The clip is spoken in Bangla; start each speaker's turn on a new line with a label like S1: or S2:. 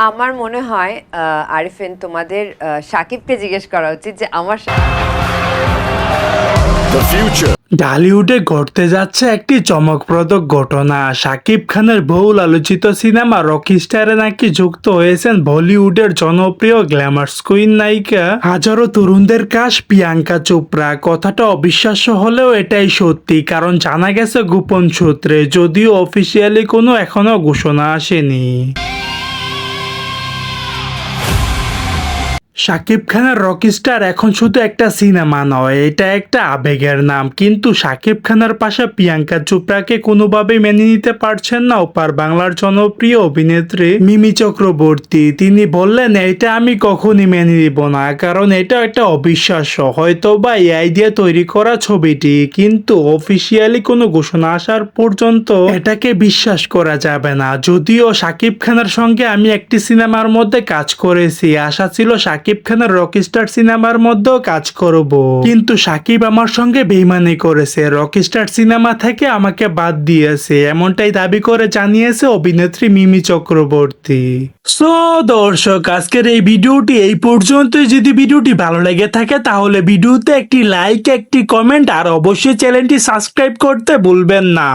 S1: আমার মনে হয় আরিফিন তোমাদের সাকিবকে জিজ্ঞেস করা উচিত যে আমার
S2: The future.
S3: ঢালিউডে ঘটতে যাচ্ছে একটি চমকপ্রদ ঘটনা। শাকিব খানের বহুল আলোচিত সিনেমা রকিস্টারে নাকি যুক্ত হয়েছেন বলিউডের জনপ্রিয় গ্ল্যামার্স কুইন নায়িকা হাজারো তরুণদের ক্রাশ প্রিয়াঙ্কা চোপড়া। কথাটা অবিশ্বাস্য হলেও এটাই সত্যি, কারণ জানা গেছে গোপন সূত্রে, যদিও অফিসিয়ালি কোনো এখনো ঘোষণা আসেনি। শাকিব খানের রকিস্টার এখন শুধু একটা সিনেমা নয়, এটা একটা আবেগের নাম। কিন্তু শাকিব খানের পাশে প্রিয়াঙ্কা চোপড়াকে কোনোভাবেই মেনে নিতে পারছেন না ওপার বাংলার জনপ্রিয় অভিনেত্রী মিমি চক্রবর্তী। তিনি বললেন, এটা আমি কখনই মেনে নিব না, কারণ এটা একটা অবিশ্বাস্য, হয়তো বা এআই দিয়ে তৈরি করা ছবিটি, কিন্তু অফিসিয়ালি কোনো ঘোষণা আসার পর্যন্ত এটাকে বিশ্বাস করা যাবে না। যদিও শাকিব খানের সঙ্গে আমি একটি সিনেমার মধ্যে কাজ করেছি, আশা ছিল শাকিব খানের রকিস্টার সিনেমার মধ্যেও কাজ করব, কিন্তু শাকিব আমার সঙ্গে বেইমানি করেছে, রকিস্টার সিনেমা থেকে আমাকে বাদ দিয়েছে, এমনটাই দাবি করে জানিয়েছে অভিনেত্রী মিমি চক্রবর্তী। সো দর্শক, আজকের এই ভিডিওটি এই পর্যন্তই। যদি ভিডিওটি ভালো লেগে থাকে তাহলে ভিডিওতে একটি লাইক, একটি কমেন্ট আর অবশ্যই চ্যানেলটি সাবস্ক্রাইব করতে ভুলবেন না।